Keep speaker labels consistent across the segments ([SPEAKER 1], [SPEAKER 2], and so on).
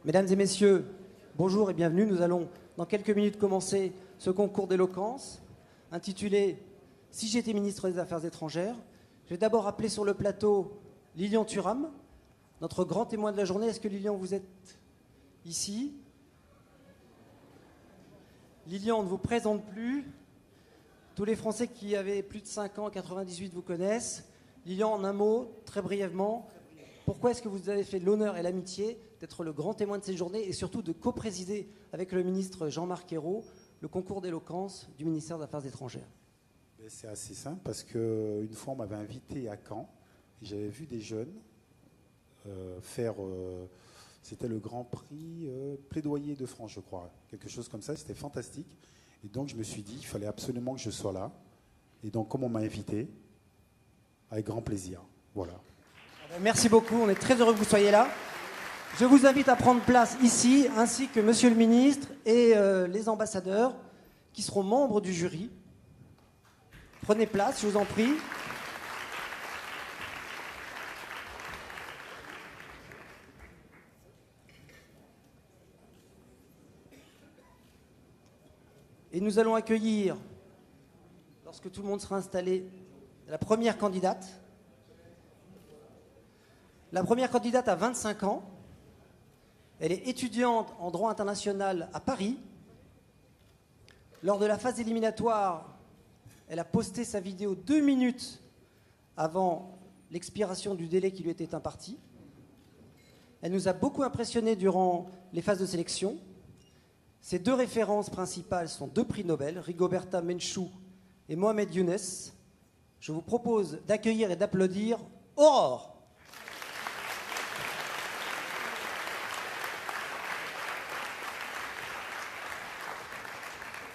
[SPEAKER 1] Mesdames et messieurs, bonjour et bienvenue. Nous allons dans quelques minutes commencer ce concours d'éloquence intitulé « Si j'étais ministre des Affaires étrangères ». Je vais d'abord appeler sur le plateau Lilian Thuram, notre grand témoin de la journée. Est-ce que Lilian, vous êtes ici? Lilian, on ne vous présente plus. Tous les Français qui avaient plus de 5 ans, 98, vous connaissent. Lilian, en un mot, très brièvement, pourquoi est-ce que vous avez fait l'honneur et l'amitié d'être le grand témoin de cette journée et surtout de co-présider avec le ministre Jean-Marc Ayrault le concours d'éloquence du ministère des Affaires étrangères?
[SPEAKER 2] C'est assez simple parce qu'une fois, on m'avait invité à Caen et j'avais vu des jeunes faire, c'était le Grand Prix plaidoyer de France, je crois, quelque chose comme ça, c'était fantastique. Et donc, je me suis dit, il fallait absolument que je sois là. Et donc, comme on m'a invité, avec grand plaisir. Voilà.
[SPEAKER 1] Merci beaucoup, on est très heureux que vous soyez là. Je vous invite à prendre place ici, ainsi que Monsieur le ministre et les ambassadeurs qui seront membres du jury. Prenez place, je vous en prie. Et nous allons accueillir, lorsque tout le monde sera installé, la première candidate. La première candidate a 25 ans. Elle est étudiante en droit international à Paris. Lors de la phase éliminatoire, elle a posté sa vidéo 2 minutes avant l'expiration du délai qui lui était imparti. Elle nous a beaucoup impressionnés durant les phases de sélection. Ses 2 références principales sont 2 prix Nobel, Rigoberta Menchú et Mohamed Younes. Je vous propose d'accueillir et d'applaudir Aurore.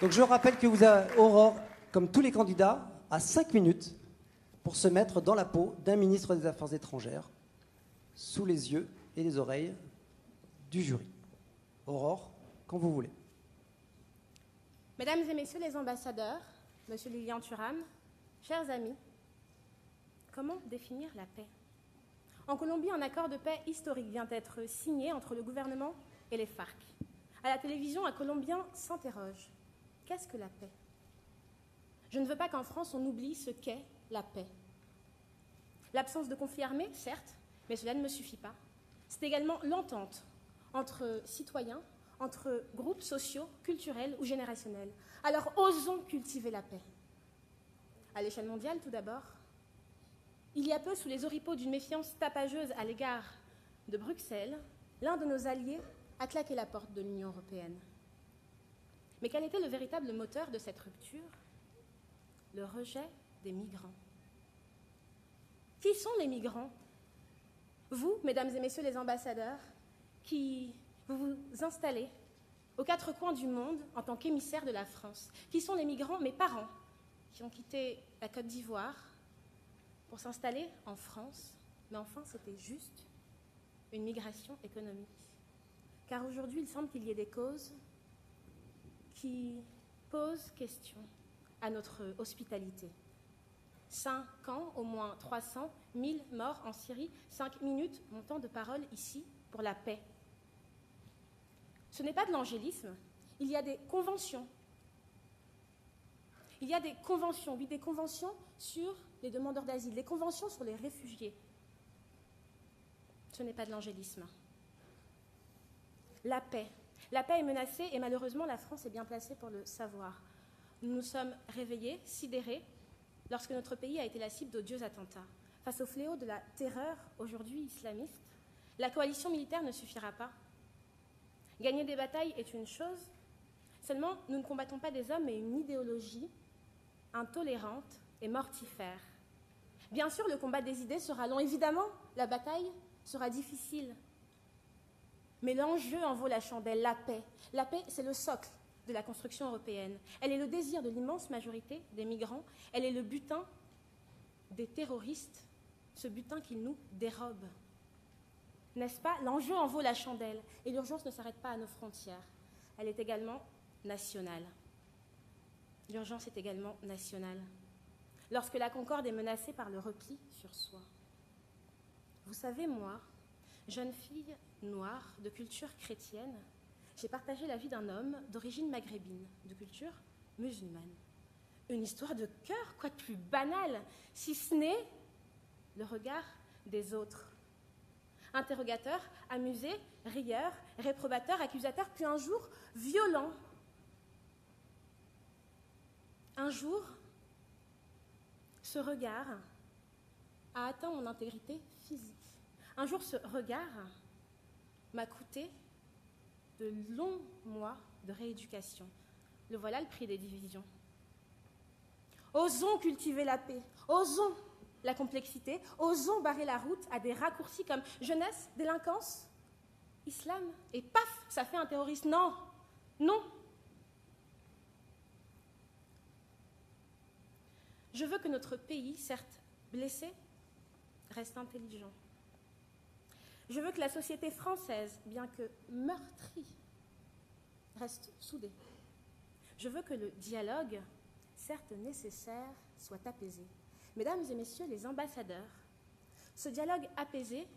[SPEAKER 1] Donc je rappelle que vous avez, Aurore, comme tous les candidats, a 5 minutes pour se mettre dans la peau d'un ministre des Affaires étrangères, sous les yeux et les oreilles du jury. Aurore, quand vous voulez.
[SPEAKER 3] Mesdames et messieurs les ambassadeurs, monsieur Lilian Thuram, chers amis, comment définir la paix? En Colombie, un accord de paix historique vient d'être signé entre le gouvernement et les FARC. À la télévision, un Colombien s'interroge. Qu'est-ce que la paix? Je ne veux pas qu'en France, on oublie ce qu'est la paix. L'absence de conflit armé, certes, mais cela ne me suffit pas. C'est également l'entente entre citoyens, entre groupes sociaux, culturels ou générationnels. Alors osons cultiver la paix. À l'échelle mondiale, tout d'abord, il y a peu, sous les oripeaux d'une méfiance tapageuse à l'égard de Bruxelles, l'un de nos alliés a claqué la porte de l'Union européenne. Mais quel était le véritable moteur de cette rupture? Le rejet des migrants. Qui sont les migrants? Vous, mesdames et messieurs les ambassadeurs, qui vous installez aux 4 coins du monde en tant qu'émissaires de la France. Qui sont les migrants? Mes parents, qui ont quitté la Côte d'Ivoire pour s'installer en France. Mais enfin, c'était juste une migration économique. Car aujourd'hui, il semble qu'il y ait des causes qui posent question à notre hospitalité. 5 ans, au moins 300, 1000 morts en Syrie, 5 minutes, mon temps de parole ici pour la paix. Ce n'est pas de l'angélisme, il y a des conventions. Il y a des conventions, oui, des conventions sur les demandeurs d'asile, des conventions sur les réfugiés. Ce n'est pas de l'angélisme. La paix. La paix est menacée et malheureusement la France est bien placée pour le savoir. Nous nous sommes réveillés, sidérés, lorsque notre pays a été la cible d'odieux attentats. Face au fléau de la terreur, aujourd'hui islamiste, la coalition militaire ne suffira pas. Gagner des batailles est une chose, seulement nous ne combattons pas des hommes mais une idéologie intolérante et mortifère. Bien sûr, le combat des idées sera long, évidemment, la bataille sera difficile. Mais l'enjeu en vaut la chandelle, la paix. La paix, c'est le socle de la construction européenne. Elle est le désir de l'immense majorité des migrants. Elle est le butin des terroristes, ce butin qu'ils nous dérobent. N'est-ce pas? L'enjeu en vaut la chandelle. Et l'urgence ne s'arrête pas à nos frontières. Elle est également nationale. L'urgence est également nationale. Lorsque la concorde est menacée par le repli sur soi. Vous savez, moi, Jeune fille noire de culture chrétienne, j'ai partagé la vie d'un homme d'origine maghrébine, de culture musulmane. Une histoire de cœur, quoi de plus banal, si ce n'est le regard des autres. Interrogateur, amusé, rieur, réprobateur, accusateur, puis un jour violent. Un jour, ce regard a atteint mon intégrité physique. Un jour, ce regard m'a coûté de longs mois de rééducation. Le voilà le prix des divisions. Osons cultiver la paix, osons la complexité, osons barrer la route à des raccourcis comme jeunesse, délinquance, islam, et paf, ça fait un terroriste. Non, non. Je veux que notre pays, certes blessé, reste intelligent. Je veux que la société française, bien que meurtrie, reste soudée. Je veux que le dialogue, certes nécessaire, soit apaisé. Mesdames et messieurs les ambassadeurs, ce dialogue apaisé,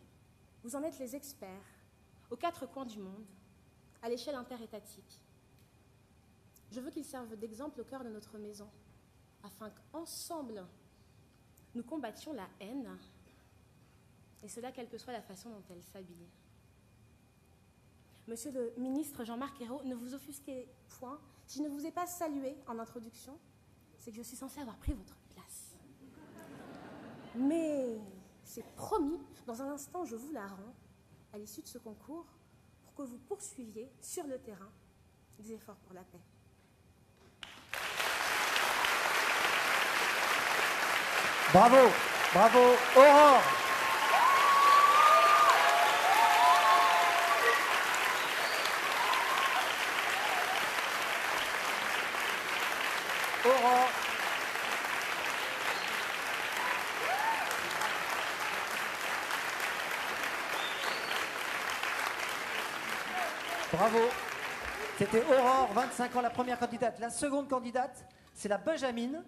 [SPEAKER 3] vous en êtes les experts, aux quatre coins du monde, à l'échelle interétatique. Je veux qu'il serve d'exemple au cœur de notre maison, afin qu'ensemble, nous combattions la haine, et cela quelle que soit la façon dont elle s'habille. Monsieur le ministre Jean-Marc Ayrault, ne vous offusquez point. Si je ne vous ai pas salué en introduction, c'est que je suis censée avoir pris votre place. Mais c'est promis, dans un instant, je vous la rends, à l'issue de ce concours, pour que vous poursuiviez sur le terrain des efforts pour la paix.
[SPEAKER 1] Bravo, bravo, Aurore. Aurore. Bravo. C'était Aurore, 25 ans, la première candidate. La seconde candidate, c'est la Benjamine,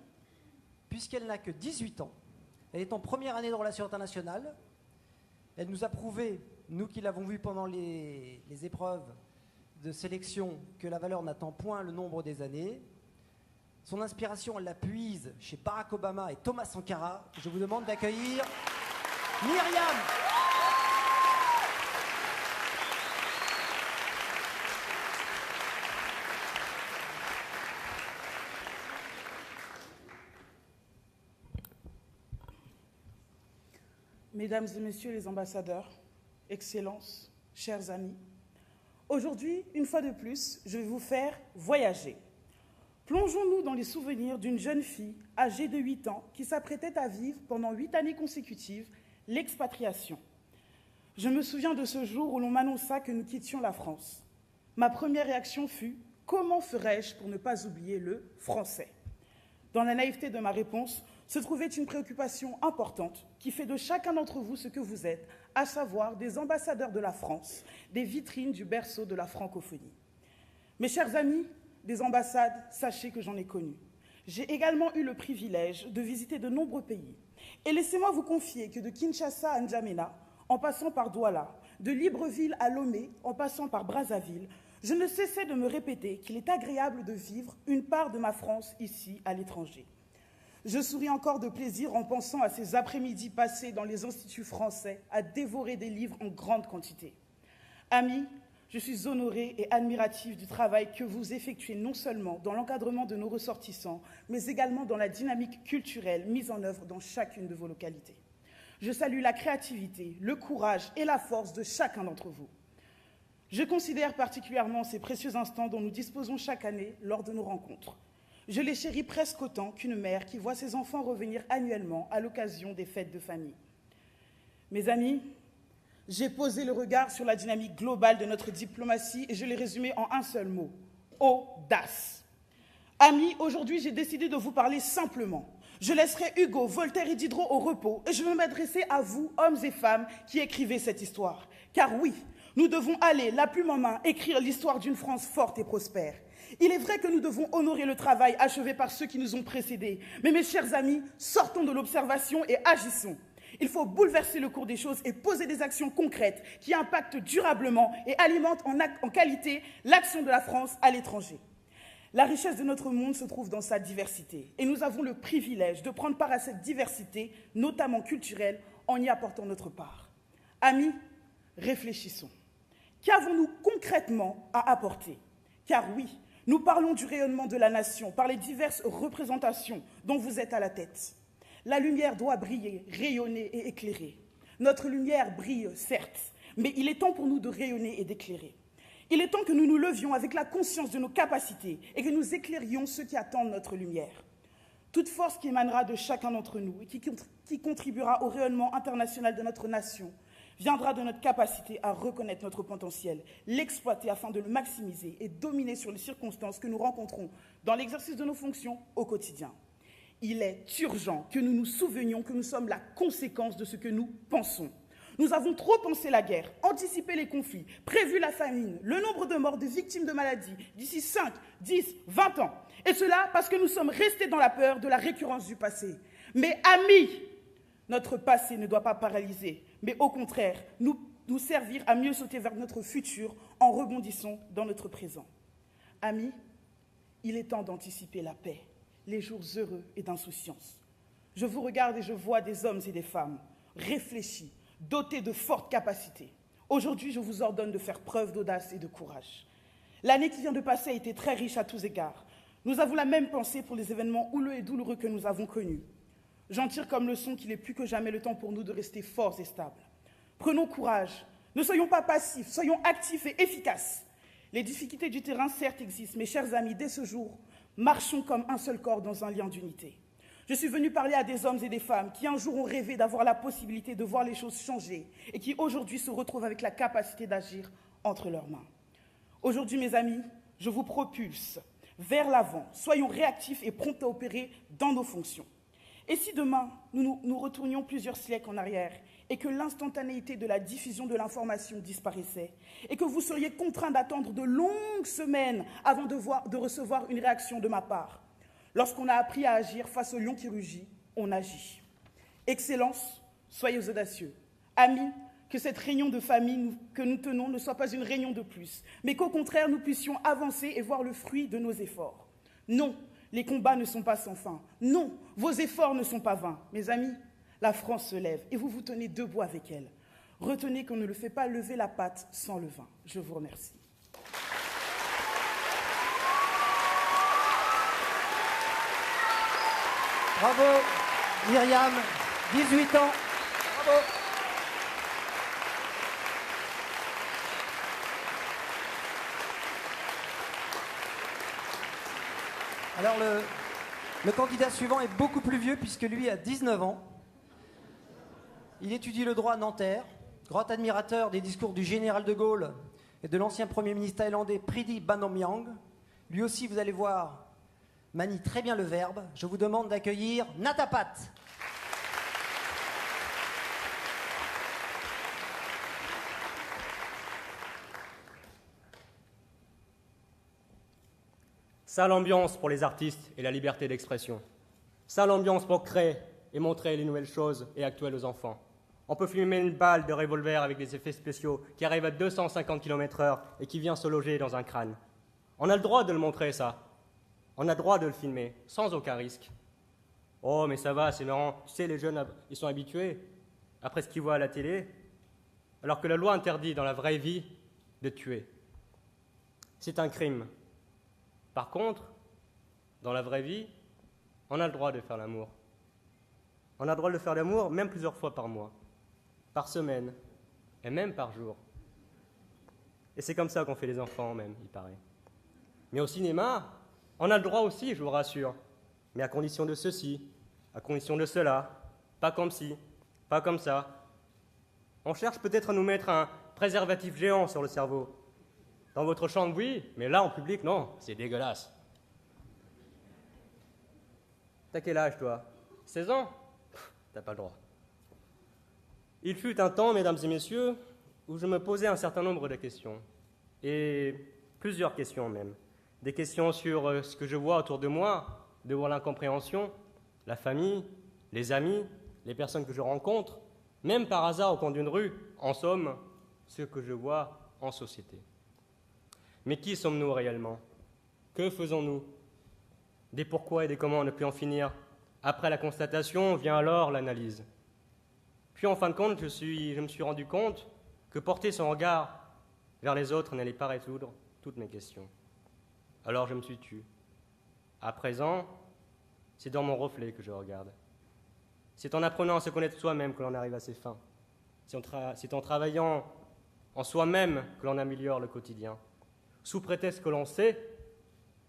[SPEAKER 1] puisqu'elle n'a que 18 ans. Elle est en première année de relations internationales. Elle nous a prouvé, nous qui l'avons vue pendant les épreuves de sélection, que la valeur n'attend point le nombre des années. Son inspiration, elle la puise chez Barack Obama et Thomas Sankara. Je vous demande d'accueillir Myriam.
[SPEAKER 4] Mesdames et messieurs les ambassadeurs, Excellences, chers amis, aujourd'hui, une fois de plus, je vais vous faire voyager. Plongeons-nous dans les souvenirs d'une jeune fille âgée de 8 ans qui s'apprêtait à vivre pendant 8 années consécutives l'expatriation. Je me souviens de ce jour où l'on m'annonça que nous quittions la France. Ma première réaction fut « Comment ferais-je pour ne pas oublier le français ?» Dans la naïveté de ma réponse se trouvait une préoccupation importante qui fait de chacun d'entre vous ce que vous êtes, à savoir des ambassadeurs de la France, des vitrines du berceau de la francophonie. Mes chers amis, des ambassades, sachez que j'en ai connu. J'ai également eu le privilège de visiter de nombreux pays. Et laissez-moi vous confier que de Kinshasa à N'Djamena, en passant par Douala, de Libreville à Lomé, en passant par Brazzaville, je ne cessais de me répéter qu'il est agréable de vivre une part de ma France ici, à l'étranger. Je souris encore de plaisir en pensant à ces après-midi passés dans les instituts français à dévorer des livres en grande quantité. Amis, je suis honorée et admirative du travail que vous effectuez non seulement dans l'encadrement de nos ressortissants, mais également dans la dynamique culturelle mise en œuvre dans chacune de vos localités. Je salue la créativité, le courage et la force de chacun d'entre vous. Je considère particulièrement ces précieux instants dont nous disposons chaque année lors de nos rencontres. Je les chéris presque autant qu'une mère qui voit ses enfants revenir annuellement à l'occasion des fêtes de famille. Mes amis, j'ai posé le regard sur la dynamique globale de notre diplomatie et je l'ai résumé en un seul mot, audace. Amis, aujourd'hui, j'ai décidé de vous parler simplement. Je laisserai Hugo, Voltaire et Diderot au repos et je vais m'adresser à vous, hommes et femmes, qui écrivez cette histoire. Car oui, nous devons aller, la plume en main, écrire l'histoire d'une France forte et prospère. Il est vrai que nous devons honorer le travail achevé par ceux qui nous ont précédés. Mais mes chers amis, sortons de l'observation et agissons. Il faut bouleverser le cours des choses et poser des actions concrètes qui impactent durablement et alimentent en qualité l'action de la France à l'étranger. La richesse de notre monde se trouve dans sa diversité et nous avons le privilège de prendre part à cette diversité, notamment culturelle, en y apportant notre part. Amis, réfléchissons. Qu'avons-nous concrètement à apporter? Car oui, nous parlons du rayonnement de la nation par les diverses représentations dont vous êtes à la tête. La lumière doit briller, rayonner et éclairer. Notre lumière brille, certes, mais il est temps pour nous de rayonner et d'éclairer. Il est temps que nous nous levions avec la conscience de nos capacités et que nous éclairions ceux qui attendent notre lumière. Toute force qui émanera de chacun d'entre nous et qui contribuera au rayonnement international de notre nation viendra de notre capacité à reconnaître notre potentiel, l'exploiter afin de le maximiser et dominer sur les circonstances que nous rencontrons dans l'exercice de nos fonctions au quotidien. Il est urgent que nous nous souvenions que nous sommes la conséquence de ce que nous pensons. Nous avons trop pensé la guerre, anticipé les conflits, prévu la famine, le nombre de morts, de victimes de maladies d'ici 5, 10, 20 ans. Et cela parce que nous sommes restés dans la peur de la récurrence du passé. Mais amis, notre passé ne doit pas paralyser, mais au contraire, nous servir à mieux sauter vers notre futur en rebondissant dans notre présent. Amis, il est temps d'anticiper la paix, les jours heureux et d'insouciance. Je vous regarde et je vois des hommes et des femmes réfléchis, dotés de fortes capacités. Aujourd'hui, je vous ordonne de faire preuve d'audace et de courage. L'année qui vient de passer a été très riche à tous égards. Nous avons la même pensée pour les événements houleux et douloureux que nous avons connus. J'en tire comme leçon qu'il est plus que jamais le temps pour nous de rester forts et stables. Prenons courage, ne soyons pas passifs, soyons actifs et efficaces. Les difficultés du terrain, certes, existent, mes chers amis, dès ce jour, marchons comme un seul corps dans un lien d'unité. Je suis venue parler à des hommes et des femmes qui un jour ont rêvé d'avoir la possibilité de voir les choses changer et qui aujourd'hui se retrouvent avec la capacité d'agir entre leurs mains. Aujourd'hui, mes amis, je vous propulse vers l'avant. Soyons réactifs et prompts à opérer dans nos fonctions. Et si demain, nous retournions plusieurs siècles en arrière et que l'instantanéité de la diffusion de l'information disparaissait et que vous seriez contraints d'attendre de longues semaines avant de recevoir une réaction de ma part, lorsqu'on a appris à agir face au lion qui rugit, on agit. Excellence, soyez audacieux. Amis, que cette réunion de famille que nous tenons ne soit pas une réunion de plus, mais qu'au contraire, nous puissions avancer et voir le fruit de nos efforts. Non, les combats ne sont pas sans fin. Non, vos efforts ne sont pas vains. Mes amis, la France se lève et vous vous tenez debout avec elle. Retenez qu'on ne le fait pas lever la patte sans le vin. Je vous remercie.
[SPEAKER 1] Bravo, Myriam, 18 ans. Bravo. Alors le candidat suivant est beaucoup plus vieux puisque lui a 19 ans. Il étudie le droit à Nanterre, grand admirateur des discours du général de Gaulle et de l'ancien Premier ministre thaïlandais Pridi Banomyang. Lui aussi, vous allez voir, manie très bien le verbe. Je vous demande d'accueillir Natapat.
[SPEAKER 5] Sale ambiance pour les artistes et la liberté d'expression. Sale ambiance pour créer et montrer les nouvelles choses et actuelles aux enfants. On peut filmer une balle de revolver avec des effets spéciaux qui arrive à 250 km/h et qui vient se loger dans un crâne. On a le droit de le montrer, ça. On a le droit de le filmer, sans aucun risque. Oh, mais ça va, c'est marrant. Tu sais, les jeunes, ils sont habitués, après ce qu'ils voient à la télé, alors que la loi interdit dans la vraie vie de tuer. C'est un crime. Par contre, dans la vraie vie, on a le droit de faire l'amour. On a le droit de faire l'amour même plusieurs fois par mois, par semaine, et même par jour. Et c'est comme ça qu'on fait les enfants même, il paraît. Mais au cinéma, on a le droit aussi, je vous rassure, mais à condition de ceci, à condition de cela, pas comme ci, pas comme ça. On cherche peut-être à nous mettre un préservatif géant sur le cerveau. Dans votre chambre, oui, mais là, en public, non, c'est dégueulasse. T'as quel âge, toi? 16 ans? T'as pas le droit. Il fut un temps, mesdames et messieurs, où je me posais un certain nombre de questions. Et plusieurs questions même. Des questions sur ce que je vois autour de moi, de voir l'incompréhension, la famille, les amis, les personnes que je rencontre, même par hasard au coin d'une rue, en somme, ce que je vois en société. Mais qui sommes-nous réellement? Que faisons-nous? Des pourquoi et des comment ne plus en finir. Après la constatation vient alors l'analyse. Puis en fin de compte, je me suis rendu compte que porter son regard vers les autres n'allait pas résoudre toutes mes questions. Alors je me suis tu. À présent, c'est dans mon reflet que je regarde. C'est en apprenant à se connaître soi-même que l'on arrive à ses fins. C'est en travaillant en soi-même que l'on améliore le quotidien. Sous prétexte que l'on sait,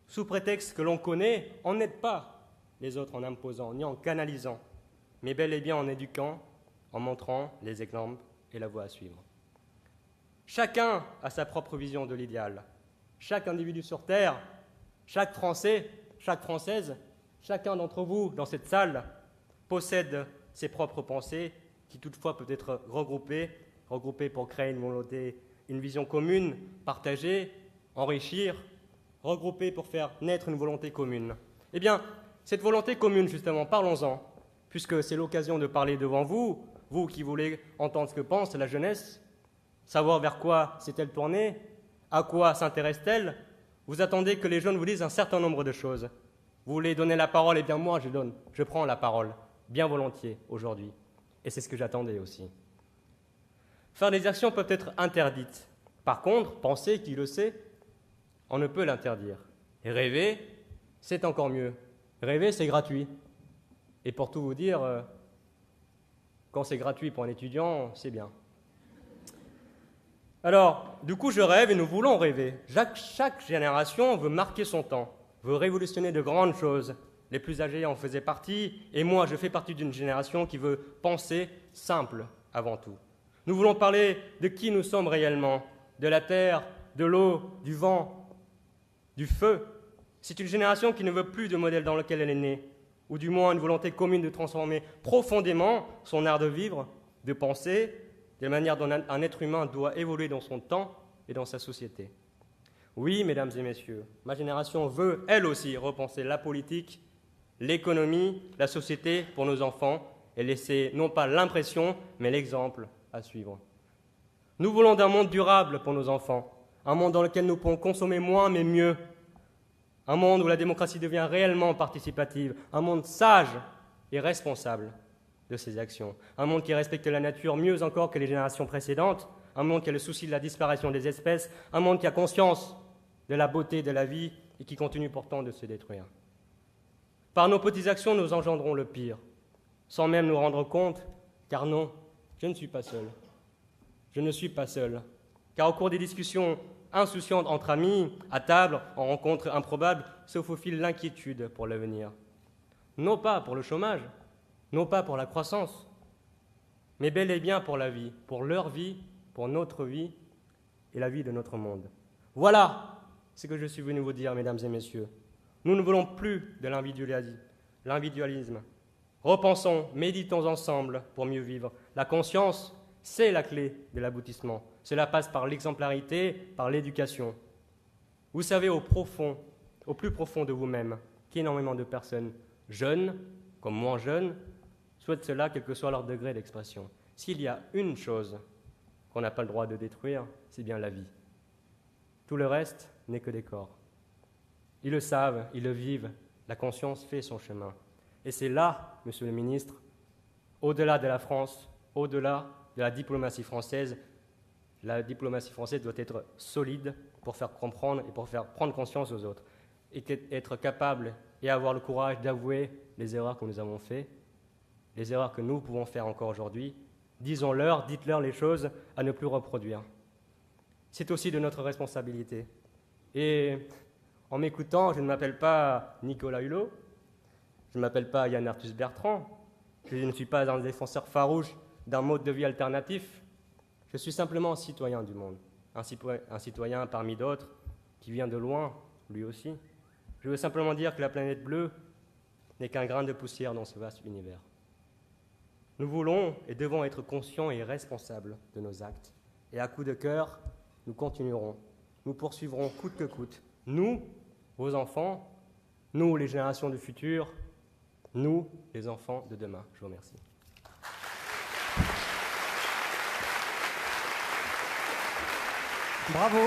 [SPEAKER 5] sous prétexte que l'on connaît, on n'aide pas les autres en imposant ni en canalisant, mais bel et bien en éduquant, en montrant les exemples et la voie à suivre. Chacun a sa propre vision de l'idéal. Chaque individu sur Terre, chaque Français, chaque Française, chacun d'entre vous dans cette salle possède ses propres pensées qui toutefois peuvent être regroupées pour créer une volonté, une vision commune, partagée, enrichir, regroupées pour faire naître une volonté commune. Eh bien, cette volonté commune, justement, parlons-en, puisque c'est l'occasion de parler devant vous, vous qui voulez entendre ce que pense la jeunesse, savoir vers quoi s'est-elle tournée, à quoi s'intéresse-t-elle. Vous attendez que les jeunes vous disent un certain nombre de choses. Vous voulez donner la parole, eh bien moi je prends la parole, bien volontiers aujourd'hui. Et c'est ce que j'attendais aussi. Faire des actions peuvent être interdites. Par contre, penser, qui le sait, on ne peut l'interdire. Et rêver, c'est encore mieux. Rêver, c'est gratuit. Et pour tout vous dire, quand c'est gratuit pour un étudiant, c'est bien. Alors, du coup, je rêve et nous voulons rêver. Chaque génération veut marquer son temps, veut révolutionner de grandes choses. Les plus âgés en faisaient partie, et moi, je fais partie d'une génération qui veut penser simple avant tout. Nous voulons parler de qui nous sommes réellement, de la terre, de l'eau, du vent, du feu. C'est une génération qui ne veut plus de modèle dans lequel elle est née, ou du moins une volonté commune de transformer profondément son art de vivre, de penser, de la manière dont un être humain doit évoluer dans son temps et dans sa société. Oui, mesdames et messieurs, ma génération veut, elle aussi, repenser la politique, l'économie, la société pour nos enfants et laisser non pas l'impression, mais l'exemple à suivre. Nous voulons d'un monde durable pour nos enfants, un monde dans lequel nous pourrons consommer moins mais mieux, un monde où la démocratie devient réellement participative, un monde sage et responsable de ses actions, un monde qui respecte la nature mieux encore que les générations précédentes, un monde qui a le souci de la disparition des espèces, un monde qui a conscience de la beauté de la vie et qui continue pourtant de se détruire. Par nos petites actions, nous engendrons le pire, sans même nous rendre compte, car non, je ne suis pas seul. Je ne suis pas seul, car au cours des discussions insouciantes entre amis, à table, en rencontres improbables, se faufile l'inquiétude pour l'avenir. Non pas pour le chômage, non pas pour la croissance, mais bel et bien pour la vie, pour leur vie, pour notre vie et la vie de notre monde. Voilà ce que je suis venu vous dire, mesdames et messieurs. Nous ne voulons plus de l'individualisme. Repensons, méditons ensemble pour mieux vivre. La conscience, c'est la clé de l'aboutissement. Cela passe par l'exemplarité, par l'éducation. Vous savez, au plus profond de vous-même, qu'énormément de personnes jeunes, comme moins jeunes, souhaitent cela, quel que soit leur degré d'expression. S'il y a une chose qu'on n'a pas le droit de détruire, c'est bien la vie. Tout le reste n'est que des corps. Ils le savent, ils le vivent, la conscience fait son chemin. Et c'est là, monsieur le ministre, au-delà de la France, au-delà de la diplomatie française doit être solide pour faire comprendre et pour faire prendre conscience aux autres. Et être capable et avoir le courage d'avouer les erreurs que nous avons faites, les erreurs que nous pouvons faire encore aujourd'hui. Disons-leur, dites-leur les choses à ne plus reproduire. C'est aussi de notre responsabilité. Et en m'écoutant, je ne m'appelle pas Nicolas Hulot, je ne m'appelle pas Yann Arthus Bertrand, je ne suis pas un défenseur farouche d'un mode de vie alternatif, je suis simplement un citoyen du monde, un citoyen parmi d'autres qui vient de loin, lui aussi. Je veux simplement dire que la planète bleue n'est qu'un grain de poussière dans ce vaste univers. Nous voulons et devons être conscients et responsables de nos actes. Et à coup de cœur, nous continuerons, nous poursuivrons coûte que coûte. Nous, vos enfants, nous, les générations du futur, nous, les enfants de demain. Je vous remercie.
[SPEAKER 1] Bravo.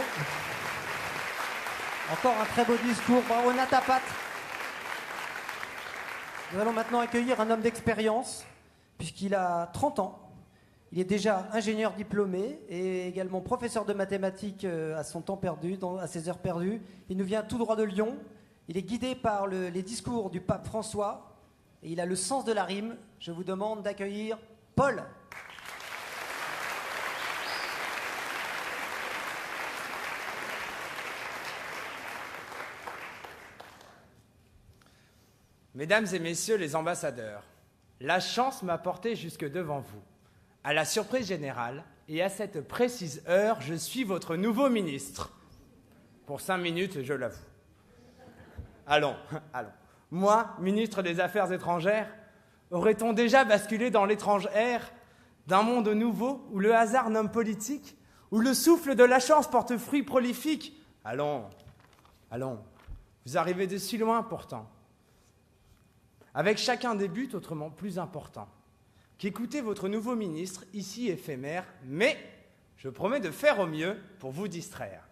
[SPEAKER 1] Encore un très beau discours. Bravo Natapat. Nous allons maintenant accueillir un homme d'expérience, puisqu'il a 30 ans. Il est déjà ingénieur diplômé et également professeur de mathématiques à son temps perdu, à ses heures perdues. Il nous vient tout droit de Lyon. Il est guidé par les discours du pape François et il a le sens de la rime. Je vous demande d'accueillir Paul.
[SPEAKER 6] Mesdames et messieurs les ambassadeurs, la chance m'a porté jusque devant vous. À la surprise générale, et à cette précise heure, je suis votre nouveau ministre. Pour 5 minutes, je l'avoue. Allons. Moi, ministre des Affaires étrangères, aurait-on déjà basculé dans l'étrangère d'un monde nouveau où le hasard nomme politique, où le souffle de la chance porte fruit prolifique? Allons. Vous arrivez de si loin pourtant. Avec chacun des buts autrement plus importants. Qu'écoutez votre nouveau ministre, ici éphémère, mais je promets de faire au mieux pour vous distraire.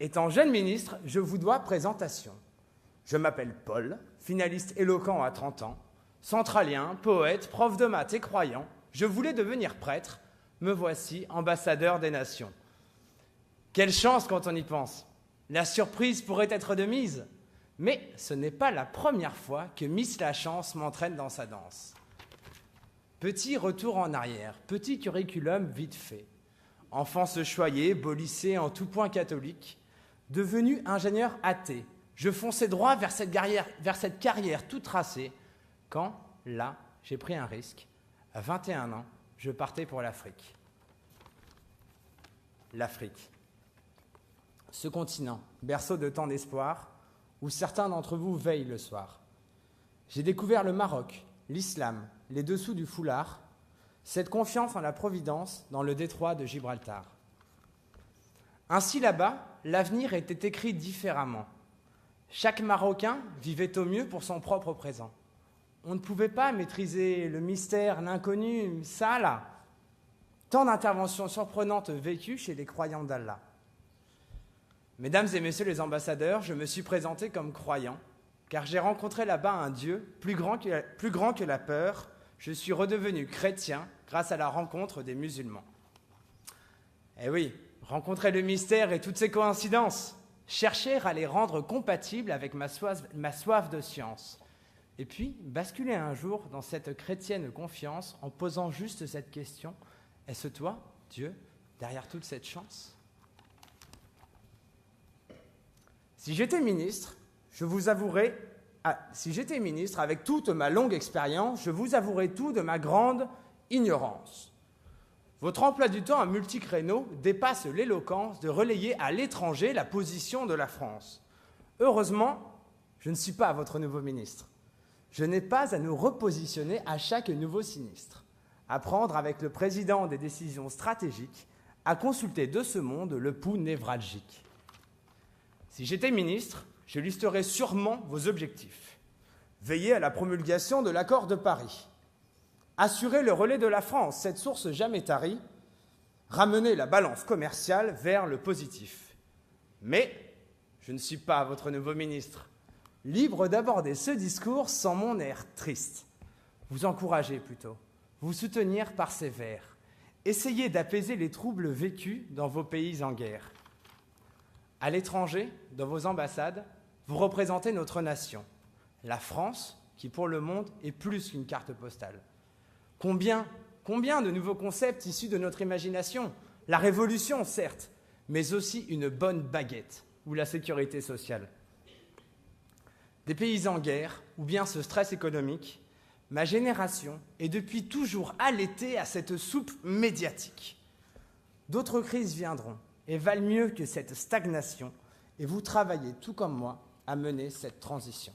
[SPEAKER 6] Étant jeune ministre, je vous dois présentation. Je m'appelle Paul, finaliste éloquent à 30 ans, centralien, poète, prof de maths et croyant. Je voulais devenir prêtre, me voici ambassadeur des nations. Quelle chance quand on y pense. La surprise pourrait être de mise. Mais ce n'est pas la première fois que Miss La Chance m'entraîne dans sa danse. Petit retour en arrière, petit curriculum vite fait. Enfance choyée, beau lycée en tout point catholique, devenu ingénieur athée, je fonçais droit vers cette carrière toute tracée, quand, là, j'ai pris un risque. À 21 ans, je partais pour l'Afrique. L'Afrique. Ce continent, berceau de tant d'espoir, où certains d'entre vous veillent le soir. J'ai découvert le Maroc, l'islam, les dessous du foulard, cette confiance en la providence dans le détroit de Gibraltar. Ainsi là-bas, l'avenir était écrit différemment. Chaque Marocain vivait au mieux pour son propre présent. On ne pouvait pas maîtriser le mystère, l'inconnu, ça là. Tant d'interventions surprenantes vécues chez les croyants d'Allah. Mesdames et messieurs les ambassadeurs, je me suis présenté comme croyant, car j'ai rencontré là-bas un Dieu plus grand que la peur. Je suis redevenu chrétien grâce à la rencontre des musulmans. Eh oui, rencontrer le mystère et toutes ces coïncidences, chercher à les rendre compatibles avec ma soif de science, et puis basculer un jour dans cette chrétienne confiance en posant juste cette question: est-ce toi, Dieu, derrière toute cette chance ? Si j'étais ministre, avec toute ma longue expérience, je vous avouerai tout de ma grande ignorance. Votre emploi du temps à multicréneaux dépasse l'éloquence de relayer à l'étranger la position de la France. Heureusement, je ne suis pas votre nouveau ministre. Je n'ai pas à nous repositionner à chaque nouveau sinistre, à prendre avec le président des décisions stratégiques, à consulter de ce monde le pouls névralgique. Si j'étais ministre, je listerais sûrement vos objectifs. Veiller à la promulgation de l'accord de Paris. Assurer le relais de la France, cette source jamais tarie. Ramener la balance commerciale vers le positif. Mais je ne suis pas votre nouveau ministre. Libre d'aborder ce discours sans mon air triste. Vous encourager plutôt. Vous soutenir par ces vers. Essayez d'apaiser les troubles vécus dans vos pays en guerre. À l'étranger, dans vos ambassades, vous représentez notre nation, la France, qui pour le monde est plus qu'une carte postale. Combien de nouveaux concepts issus de notre imagination? La révolution, certes, mais aussi une bonne baguette ou la sécurité sociale. Des pays en guerre, ou bien ce stress économique, ma génération est depuis toujours allaitée à cette soupe médiatique. D'autres crises viendront et valent mieux que cette stagnation, et vous travaillez, tout comme moi, à mener cette transition.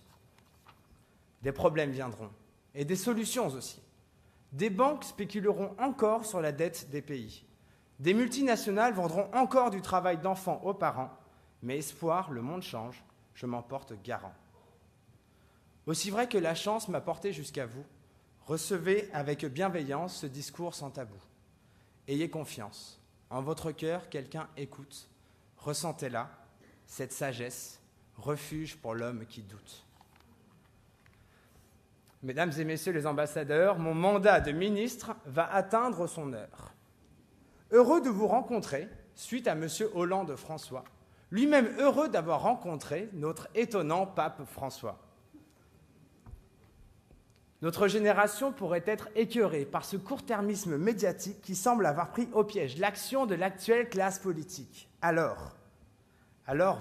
[SPEAKER 6] Des problèmes viendront, et des solutions aussi. Des banques spéculeront encore sur la dette des pays. Des multinationales vendront encore du travail d'enfants aux parents, mais espoir, le monde change, je m'en porte garant. Aussi vrai que la chance m'a porté jusqu'à vous, recevez avec bienveillance ce discours sans tabou. Ayez confiance. en votre cœur, quelqu'un écoute. Ressentez-la, cette sagesse, refuge pour l'homme qui doute. Mesdames et messieurs les ambassadeurs, mon mandat de ministre va atteindre son heure. Heureux de vous rencontrer, suite à M. Hollande François, lui-même heureux d'avoir rencontré notre étonnant pape François. Notre génération pourrait être écœurée par ce court-termisme médiatique qui semble avoir pris au piège l'action de l'actuelle classe politique. Alors,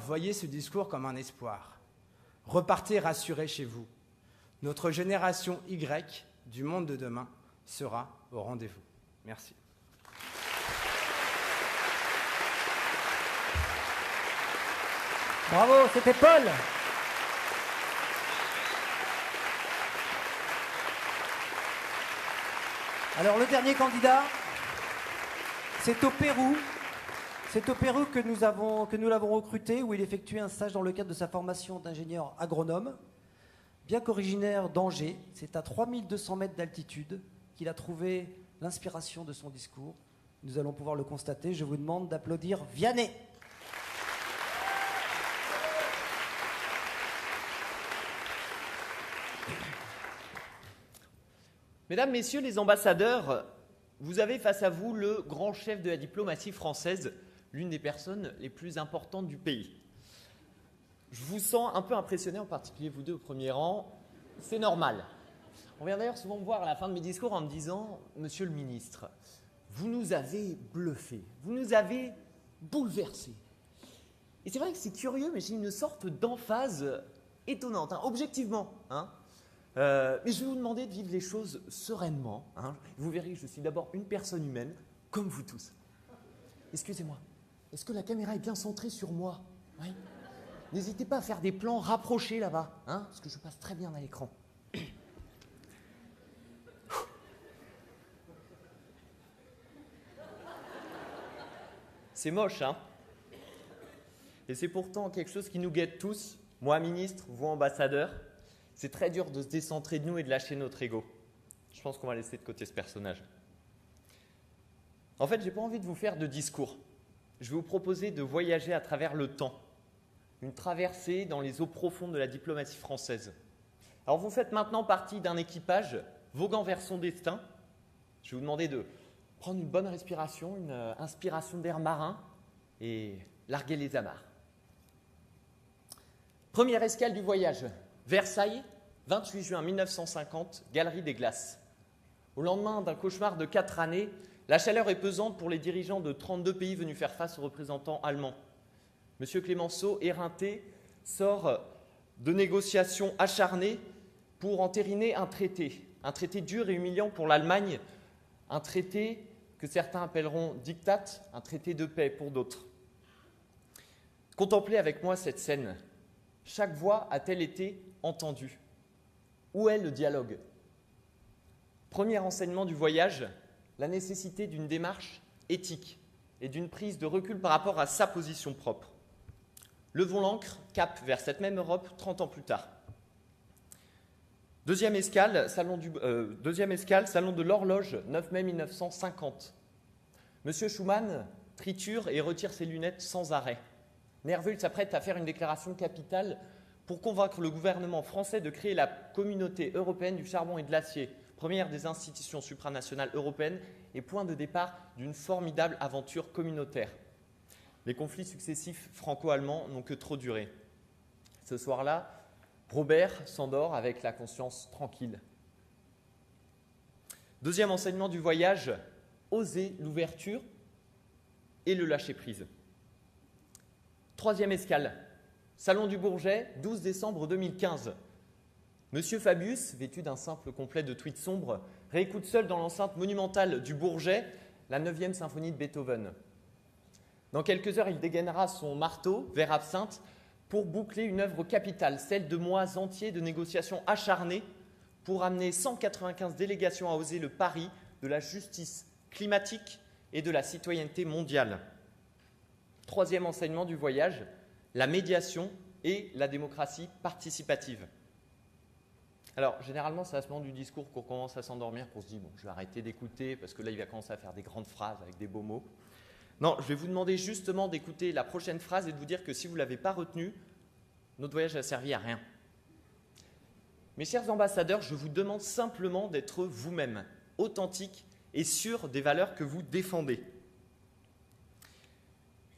[SPEAKER 6] voyez ce discours comme un espoir. Repartez rassurés chez vous. Notre génération Y du monde de demain sera au rendez-vous. Merci.
[SPEAKER 1] Bravo, c'était Paul. Alors le dernier candidat, c'est au Pérou. C'est au Pérou que nous l'avons recruté, où il effectuait un stage dans le cadre de sa formation d'ingénieur agronome. Bien qu'originaire d'Angers, c'est à 3200 mètres d'altitude qu'il a trouvé l'inspiration de son discours. Nous allons pouvoir le constater. Je vous demande d'applaudir Vianney.
[SPEAKER 7] Mesdames, Messieurs les ambassadeurs, vous avez face à vous le grand chef de la diplomatie française, l'une des personnes les plus importantes du pays. Je vous sens un peu impressionné, en particulier vous deux au premier rang. C'est normal. On vient d'ailleurs souvent me voir à la fin de mes discours en me disant « Monsieur le ministre, vous nous avez bluffé, vous nous avez bouleversé. » Et c'est vrai que c'est curieux, mais j'ai une sorte d'emphase étonnante, objectivement. Mais je vais vous demander de vivre les choses sereinement. Vous verrez que je suis d'abord une personne humaine, comme vous tous. Excusez-moi, est-ce que la caméra est bien centrée sur moi? Oui. N'hésitez pas à faire des plans rapprochés là-bas, parce que je passe très bien à l'écran. C'est moche, Et c'est pourtant quelque chose qui nous guette tous, moi ministre, vous ambassadeur. C'est très dur de se décentrer de nous et de lâcher notre ego. Je pense qu'on va laisser de côté ce personnage. En fait, je n'ai pas envie de vous faire de discours. Je vais vous proposer de voyager à travers le temps. Une traversée dans les eaux profondes de la diplomatie française. Alors, vous faites maintenant partie d'un équipage voguant vers son destin. Je vais vous demander de prendre une bonne respiration, une inspiration d'air marin et larguer les amarres. Première escale du voyage. Versailles, 28 juin 1950, Galerie des Glaces. Au lendemain d'un cauchemar de 4 années, la chaleur est pesante pour les dirigeants de 32 pays venus faire face aux représentants allemands. M. Clémenceau, éreinté, sort de négociations acharnées pour entériner un traité dur et humiliant pour l'Allemagne, un traité que certains appelleront diktat, un traité de paix pour d'autres. Contemplez avec moi cette scène. Chaque voix a-t-elle été entendue? Où est le dialogue? Premier enseignement du voyage, la nécessité d'une démarche éthique et d'une prise de recul par rapport à sa position propre. Levons l'ancre, cap vers cette même Europe 30 ans plus tard. Deuxième escale, salon de l'horloge, 9 mai 1950. Monsieur Schuman triture et retire ses lunettes sans arrêt. Nerveux, il s'apprête à faire une déclaration capitale pour convaincre le gouvernement français de créer la communauté européenne du charbon et de l'acier, première des institutions supranationales européennes et point de départ d'une formidable aventure communautaire. Les conflits successifs franco-allemands n'ont que trop duré. Ce soir-là, Robert s'endort avec la conscience tranquille. Deuxième enseignement du voyage, oser l'ouverture et le lâcher-prise. Troisième escale, Salon du Bourget, 12 décembre 2015. Monsieur Fabius, vêtu d'un simple complet de tweed sombre, réécoute seul dans l'enceinte monumentale du Bourget la 9e symphonie de Beethoven. Dans quelques heures, il dégainera son marteau, verre absinthe, pour boucler une œuvre capitale, celle de mois entiers de négociations acharnées pour amener 195 délégations à oser le pari de la justice climatique et de la citoyenneté mondiale. Troisième enseignement du voyage, la médiation et la démocratie participative. Alors, généralement, c'est à ce moment du discours qu'on commence à s'endormir, qu'on se dit « bon, je vais arrêter d'écouter parce que là, il va commencer à faire des grandes phrases avec des beaux mots ». Non, je vais vous demander justement d'écouter la prochaine phrase et de vous dire que si vous ne l'avez pas retenue, notre voyage n'a servi à rien. Mes chers ambassadeurs, je vous demande simplement d'être vous-même, authentique et sûr des valeurs que vous défendez.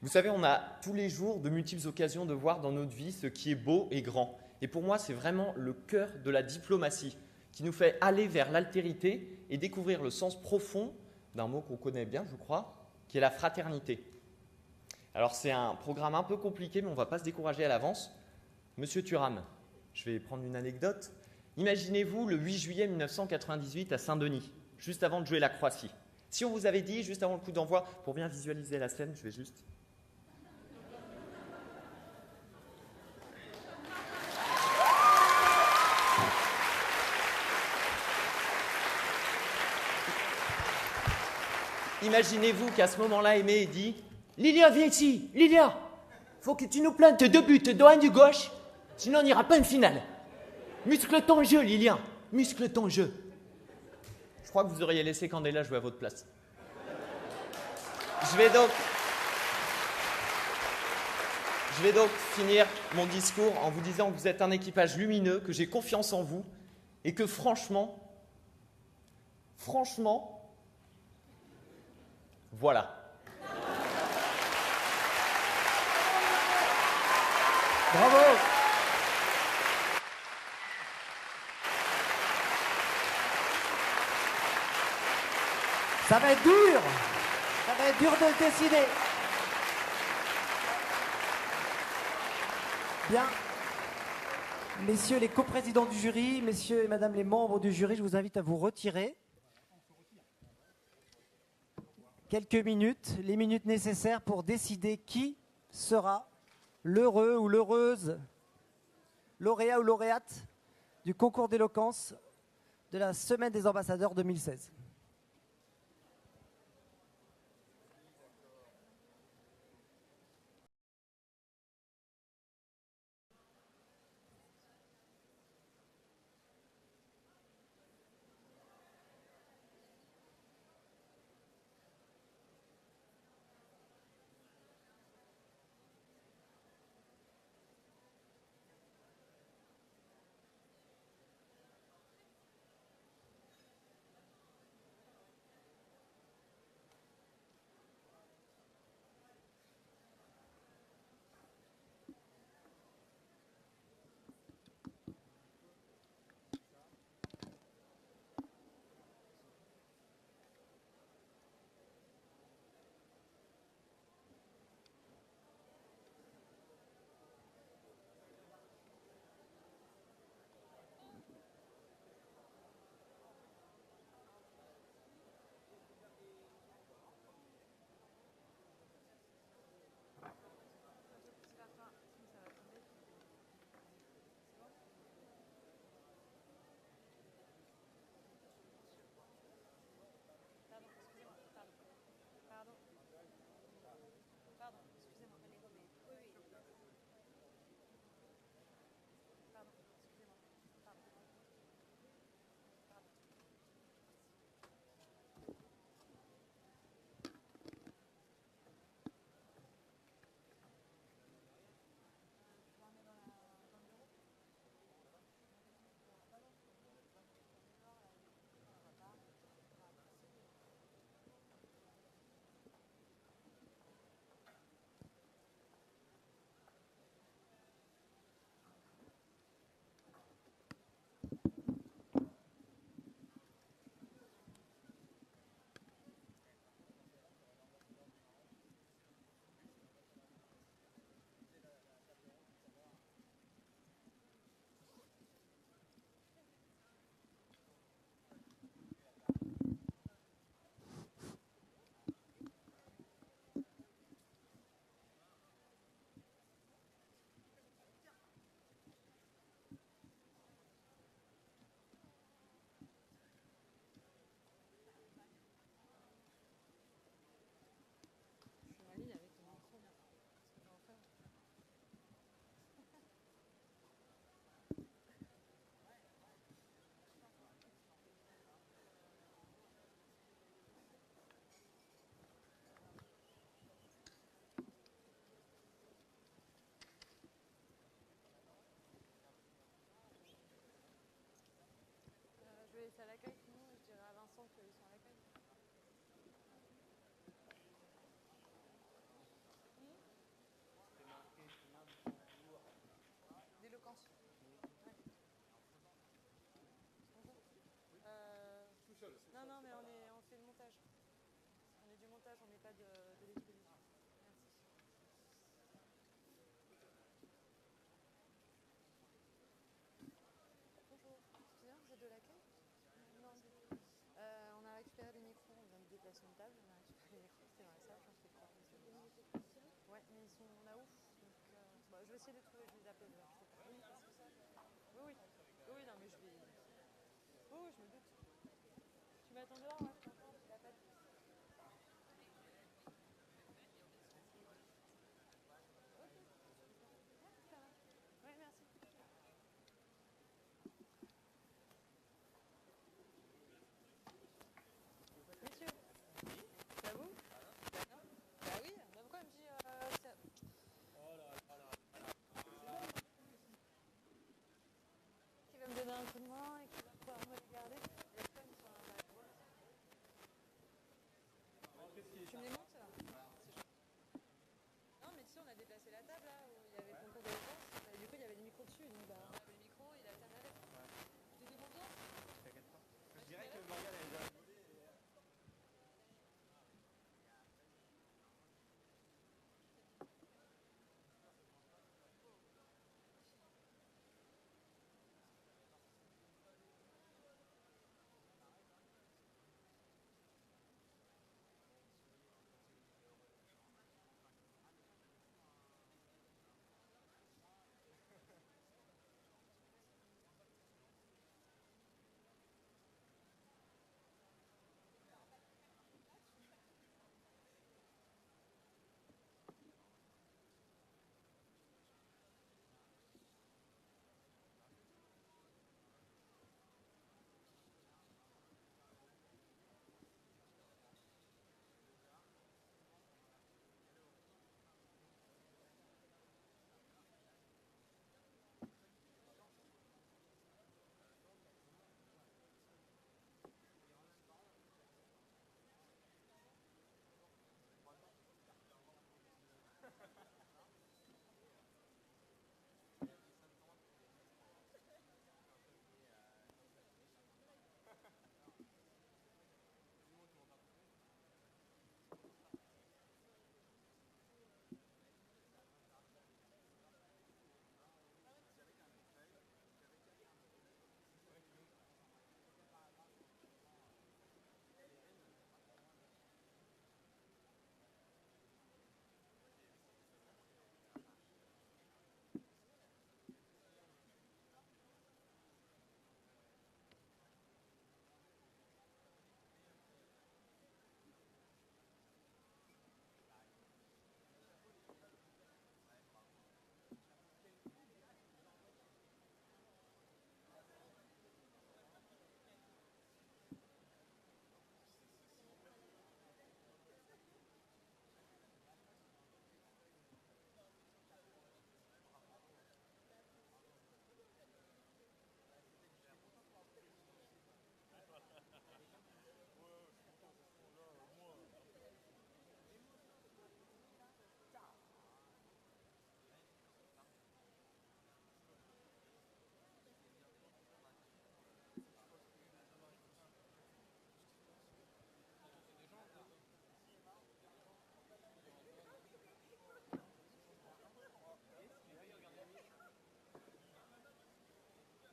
[SPEAKER 7] Vous savez, on a tous les jours de multiples occasions de voir dans notre vie ce qui est beau et grand. Et pour moi, c'est vraiment le cœur de la diplomatie qui nous fait aller vers l'altérité et découvrir le sens profond d'un mot qu'on connaît bien, je crois, qui est la fraternité. Alors, c'est un programme un peu compliqué, mais on ne va pas se décourager à l'avance. Monsieur Thuram, je vais prendre une anecdote. Imaginez-vous le 8 juillet 1998 à Saint-Denis, juste avant de jouer la Croatie. Si on vous avait dit, juste avant le coup d'envoi, pour bien visualiser la scène, je vais juste… Imaginez-vous qu'à ce moment-là, Aimé dit « Lilia, viens ici, Lilia, faut que tu nous plantes 2 buts, droit du gauche, sinon on n'ira pas en finale. Muscle ton jeu, Lilia, muscle ton jeu. » Je crois que vous auriez laissé Candela jouer à votre place. Je vais donc finir mon discours en vous disant que vous êtes un équipage lumineux, que j'ai confiance en vous et que franchement, voilà.
[SPEAKER 1] Bravo. Ça va être dur. Ça va être dur de le décider. Bien. Messieurs les coprésidents du jury, messieurs et madame les membres du jury, je vous invite à vous retirer. Quelques minutes, les minutes nécessaires pour décider qui sera l'heureux ou l'heureuse, lauréat ou lauréate du concours d'éloquence de la Semaine des ambassadeurs 2016.
[SPEAKER 8] c'est à l'accueil, sinon je dirais à Vincent qu'ils sont à l'accueil. D'éloquence. Ouais. Bonjour. Tout seul. Non, non, mais on fait le montage. On est du montage, on n'est pas de l'exposition. Merci. Bonjour. Excusez-moi, vous êtes de l'accueil? Non, du tout. On a récupéré des micros, on vient de déplacer une table, on a récupéré les micros, c'était dans la salle, j'en fais quoi? Ouais, mais ils sont là ouf, donc bah, je vais essayer de les trouver, je les appelle. Oui, parce que ça. Oui, oui. Oui, non, mais je vais. Oui, oui, je me doute. Tu m'attends dehors, ouais, je t'entends, je t'appelle. Ok. Ouais, ça va. Ouais, merci. Messieurs, c'est à vous? Non? Bah oui, bah pourquoi elle me dit qui va me donner un coup de main et qui va pouvoir me regarder? Les femmes sont à la droite. Tu me les montes là? Non, mais tu sais, on a déplacé la table là où il y avait le concours d'éloquence. Et du coup, il y avait les micros dessus. Donc, bah, on avait le micro, il a fermé avec. Tu dis combien?
[SPEAKER 7] T'inquiète pas. Je dirais que Morgane elle est déjà.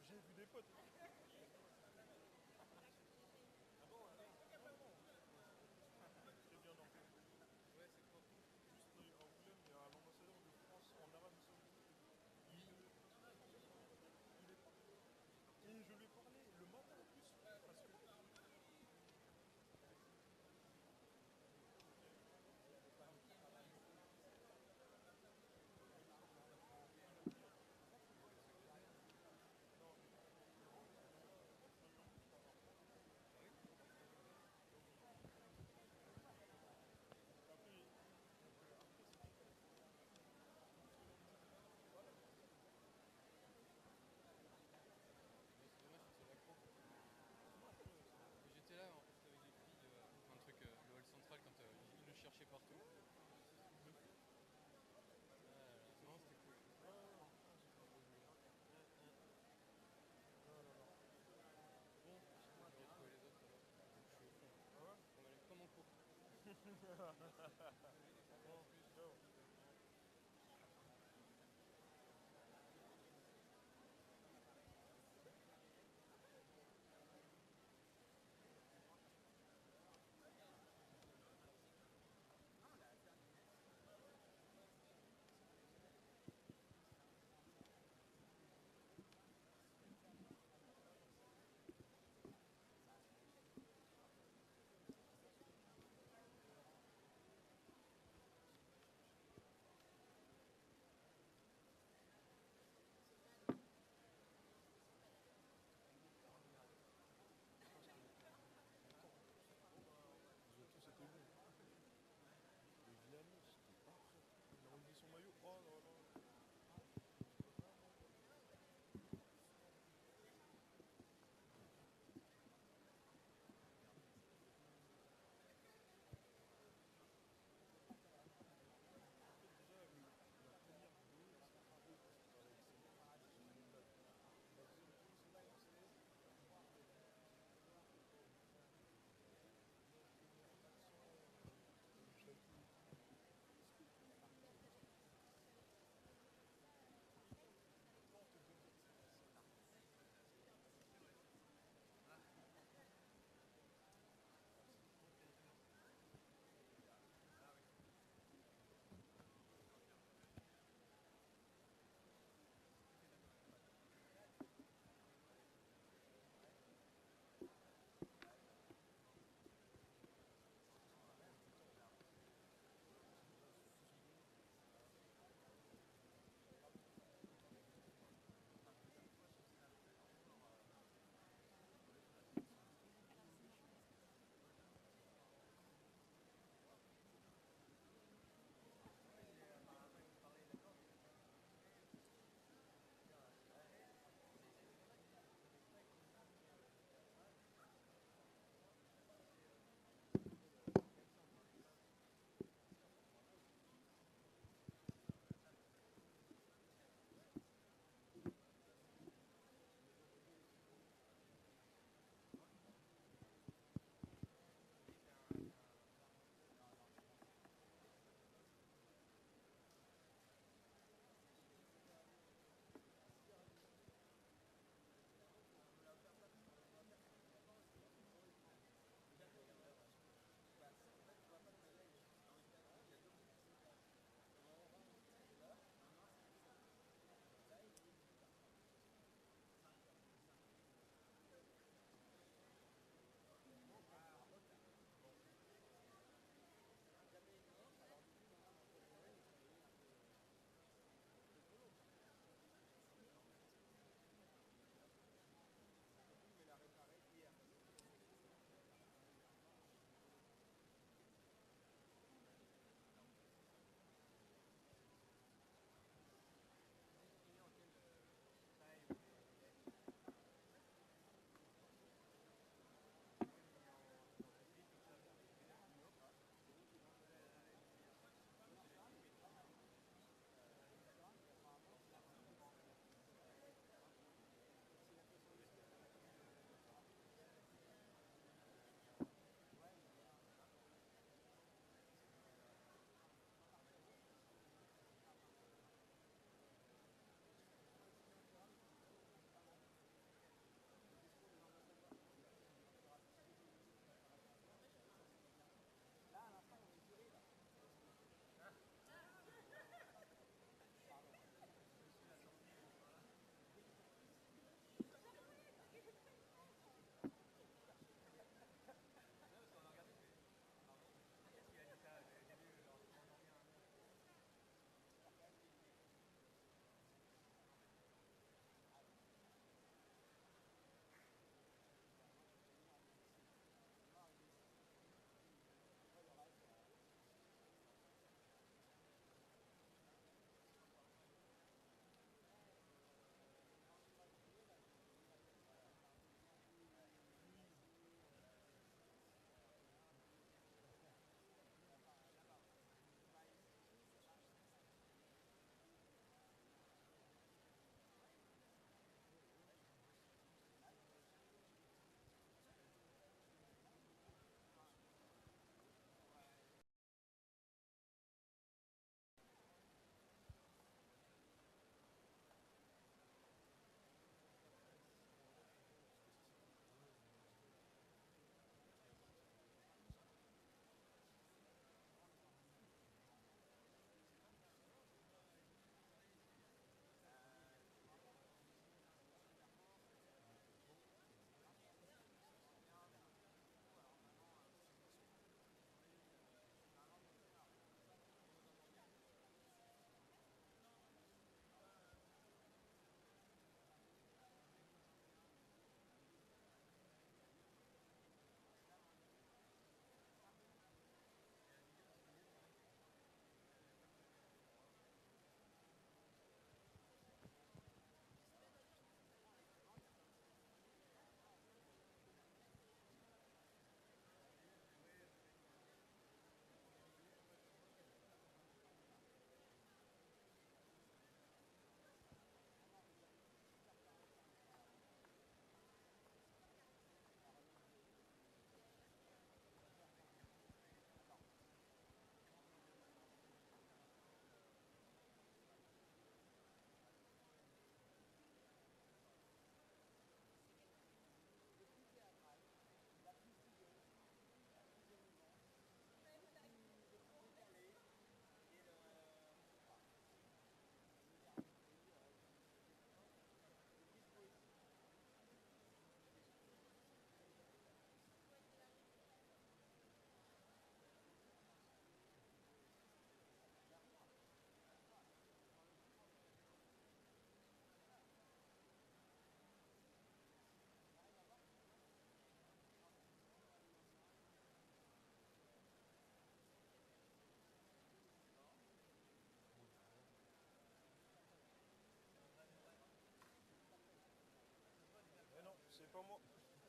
[SPEAKER 9] J'ai vu des potes. Très bien, non. Ouais, c'est quoi? Juste à Angoulême, il y a l'ambassadeur de France en Arabie Saoudite. Il est pas. Et je lui ai parlé le matin en plus. Parce que.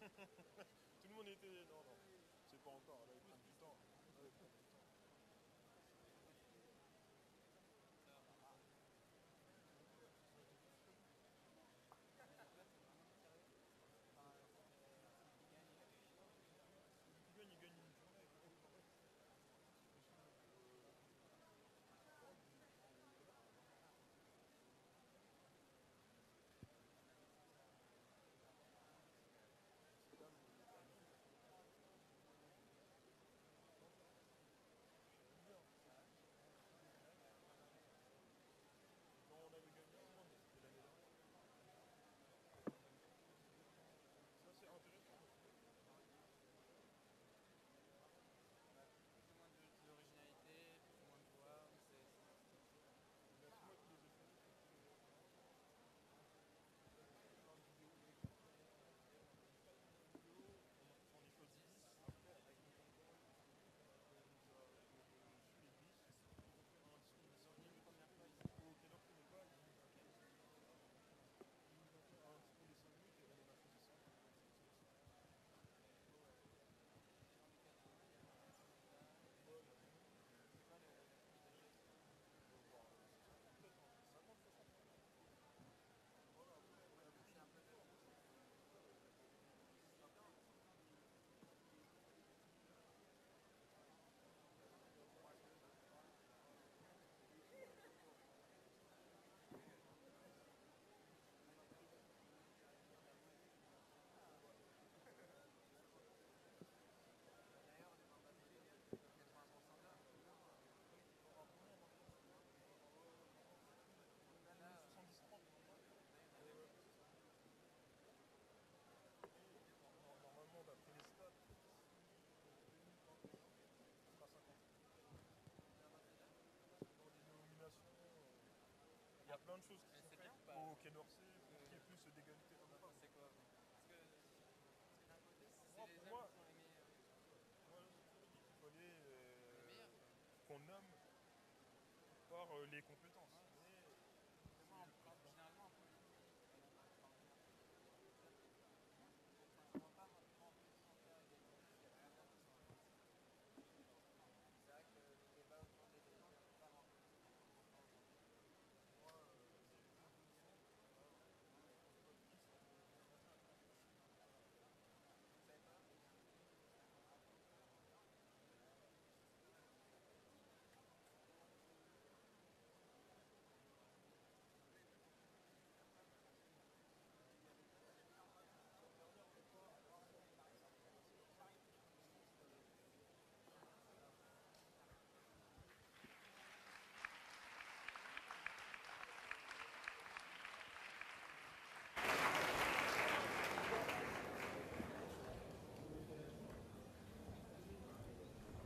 [SPEAKER 9] Tout le monde était. Non, non, c'est pas encore. Là, il prend du temps. Là, il prend du temps. Il gagne une journée. Non, on avait gagné un mois, mais c'était l'année dernière. Ça, c'est intéressant. Normalement, d'après les stats, ce sera 50. Dans les nominations, il y a plein de choses qui sont faites au Quai d'Orsay pour qu'il y ait plus d'égalité homme-femme. C'est quoi? Pour moi, il fallait qu'on nomme par les compétences.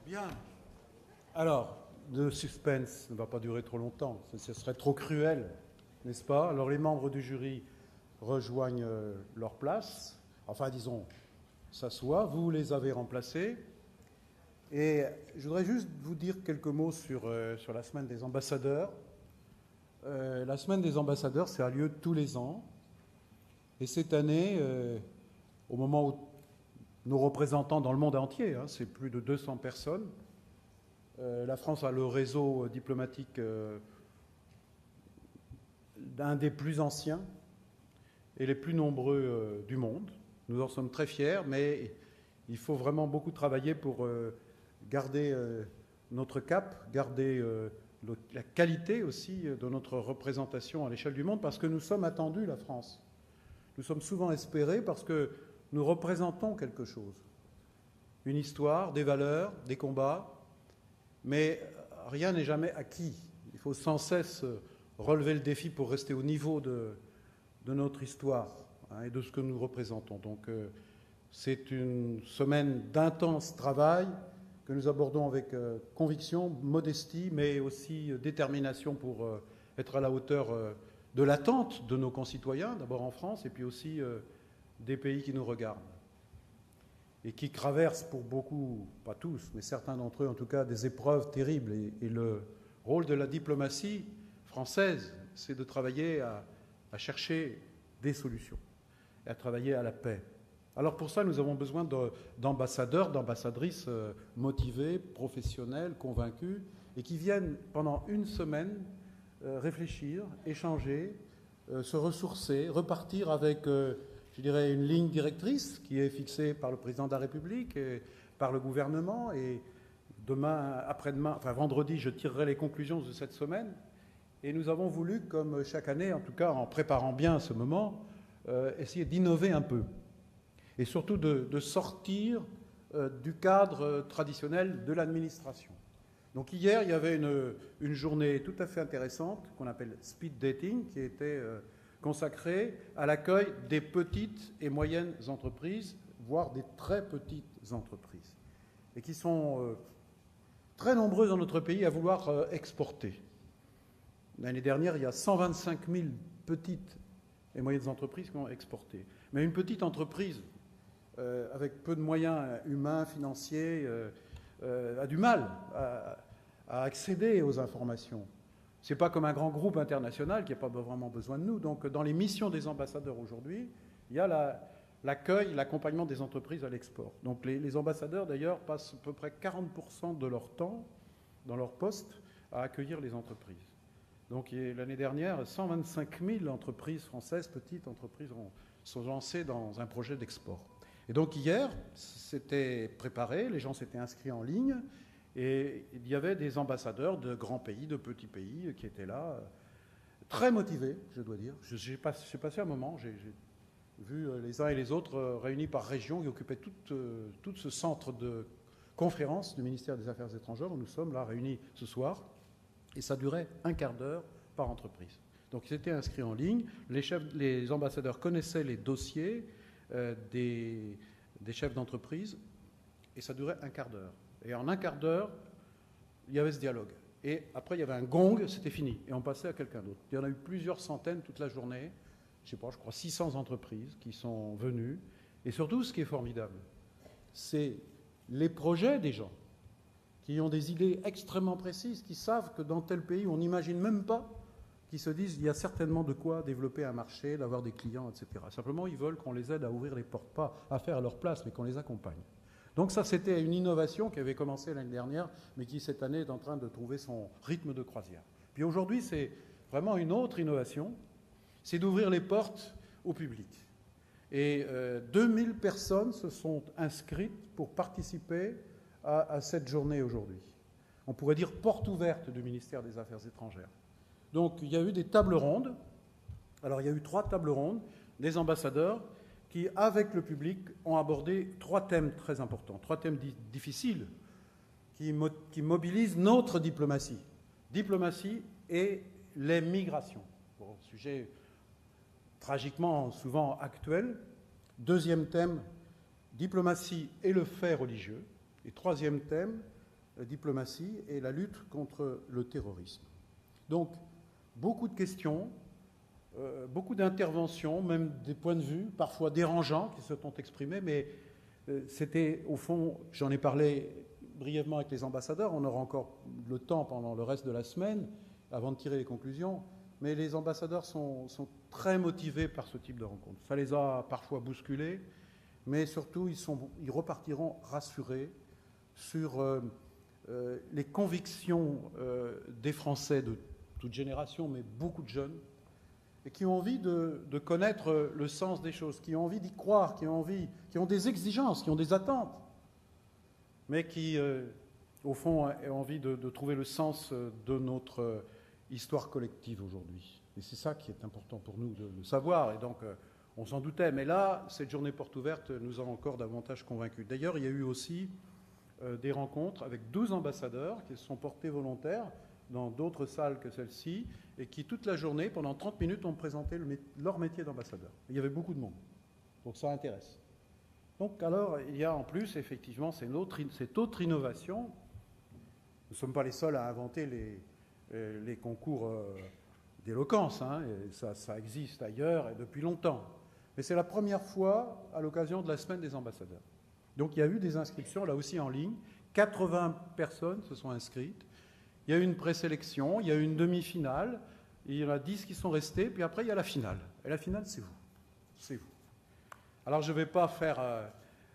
[SPEAKER 10] Bien. Alors, le suspense ne va pas durer trop longtemps. Ce serait trop cruel, n'est-ce pas? Alors, les membres du jury rejoignent leur place. Enfin, disons, s'assoient. Vous les avez remplacés. Et je voudrais juste vous dire quelques mots sur la semaine des ambassadeurs. La semaine des ambassadeurs, ça a lieu tous les ans. Et cette année, au moment où nos représentants dans le monde entier, c'est plus de 200 personnes, la France a le réseau diplomatique d'un des plus anciens et les plus nombreux du monde. Nous en sommes très fiers, mais il faut vraiment beaucoup travailler pour garder notre cap, garder la qualité aussi de notre représentation à l'échelle du monde, parce que nous sommes attendus, la France. Nous sommes souvent espérés parce que nous représentons quelque chose. Une histoire, des valeurs, des combats, mais rien n'est jamais acquis. Il faut sans cesse relever le défi pour rester au niveau de notre histoire et de ce que nous représentons. Donc c'est une semaine d'intense travail que nous abordons avec conviction, modestie, mais aussi détermination pour être à la hauteur de l'attente de nos concitoyens, d'abord en France, et puis aussi des pays qui nous regardent et qui traversent pour beaucoup, pas tous, mais certains d'entre eux en tout cas, des épreuves terribles. Et le rôle de la diplomatie française, c'est de travailler à chercher des solutions et à travailler à la paix. Alors pour ça, nous avons besoin d'ambassadeurs, d'ambassadrices motivés, professionnels, convaincus, et qui viennent pendant une semaine réfléchir, échanger, se ressourcer, repartir avec, je dirais, une ligne directrice qui est fixée par le président de la République et par le gouvernement. Et demain, après-demain, enfin vendredi, je tirerai les conclusions de cette semaine. Et nous avons voulu, comme chaque année, en tout cas en préparant bien ce moment, essayer d'innover un peu. Et surtout de sortir du cadre traditionnel de l'administration. Donc hier, il y avait une journée tout à fait intéressante qu'on appelle speed dating, qui était consacrée à l'accueil des petites et moyennes entreprises, voire des très petites entreprises, et qui sont très nombreuses dans notre pays à vouloir exporter. L'année dernière, il y a 125 000 petites et moyennes entreprises qui ont exporté. Mais une petite entreprise, avec peu de moyens humains, financiers, a du mal à accéder aux informations. Ce n'est pas comme un grand groupe international qui n'a pas vraiment besoin de nous. Donc, dans les missions des ambassadeurs aujourd'hui, il y a l'accueil, l'accompagnement des entreprises à l'export. Donc, les ambassadeurs, d'ailleurs, passent à peu près 40% de leur temps, dans leur poste, à accueillir les entreprises. Donc, l'année dernière, 125 000 entreprises françaises, petites entreprises, sont lancées dans un projet d'export. Et donc hier, c'était préparé, les gens s'étaient inscrits en ligne, et il y avait des ambassadeurs de grands pays, de petits pays, qui étaient là, très motivés, je dois dire. J'ai passé un moment, j'ai vu les uns et les autres réunis par région, qui occupaient tout ce centre de conférence du ministère des Affaires étrangères, où nous sommes là réunis ce soir, et ça durait un quart d'heure par entreprise. Donc ils étaient inscrits en ligne, les ambassadeurs connaissaient les dossiers, des chefs d'entreprise, et ça durait un quart d'heure. Et en un quart d'heure, il y avait ce dialogue. Et après, il y avait un gong, c'était fini, et on passait à quelqu'un d'autre. Il y en a eu plusieurs centaines toute la journée, je crois 600 entreprises qui sont venues. Et surtout, ce qui est formidable, c'est les projets des gens, qui ont des idées extrêmement précises, qui savent que dans tel pays, on n'imagine même pas, qui se disent il y a certainement de quoi développer un marché, d'avoir des clients, etc. Simplement, ils veulent qu'on les aide à ouvrir les portes, pas à faire à leur place, mais qu'on les accompagne. Donc ça, c'était une innovation qui avait commencé l'année dernière, mais qui, cette année, est en train de trouver son rythme de croisière. Puis aujourd'hui, c'est vraiment une autre innovation, c'est d'ouvrir les portes au public. Et 2000 personnes se sont inscrites pour participer à cette journée aujourd'hui. On pourrait dire porte ouverte du ministère des Affaires étrangères. Donc, il y a eu des tables rondes. Alors, il y a eu 3 tables rondes des ambassadeurs qui, avec le public, ont abordé 3 thèmes très importants, 3 thèmes difficiles qui mobilisent notre diplomatie. Diplomatie et les migrations. Bon, sujet tragiquement souvent actuel. 2e thème, diplomatie et le fait religieux. Et 3e thème, diplomatie et la lutte contre le terrorisme. Donc, beaucoup de questions, beaucoup d'interventions, même des points de vue, parfois dérangeants, qui se sont exprimés, mais c'était, au fond, j'en ai parlé brièvement avec les ambassadeurs, on aura encore le temps pendant le reste de la semaine, avant de tirer les conclusions, mais les ambassadeurs sont très motivés par ce type de rencontre. Ça les a parfois bousculés, mais surtout, ils repartiront rassurés sur les convictions des Français de toute génération, mais beaucoup de jeunes, et qui ont envie de connaître le sens des choses, qui ont envie d'y croire, qui ont des exigences, qui ont des attentes, mais qui, au fond, ont envie de trouver le sens de notre histoire collective aujourd'hui. Et c'est ça qui est important pour nous de le savoir, et donc on s'en doutait. Mais là, cette journée porte ouverte nous a encore davantage convaincus. D'ailleurs, il y a eu aussi des rencontres avec 12 ambassadeurs qui se sont portés volontaires dans d'autres salles que celle-ci, et qui, toute la journée, pendant 30 minutes, ont présenté leur métier d'ambassadeur. Il y avait beaucoup de monde. Donc ça intéresse. Donc alors, il y a en plus, effectivement, cette autre innovation. Nous ne sommes pas les seuls à inventer les concours d'éloquence. Hein, et ça existe ailleurs et depuis longtemps. Mais c'est la première fois à l'occasion de la semaine des ambassadeurs. Donc il y a eu des inscriptions, là aussi en ligne. 80 personnes se sont inscrites. Il y a eu une présélection, il y a eu une demi-finale, il y en a 10 qui sont restés, puis après il y a la finale. Et la finale, c'est vous. C'est vous. Alors je ne vais pas faire,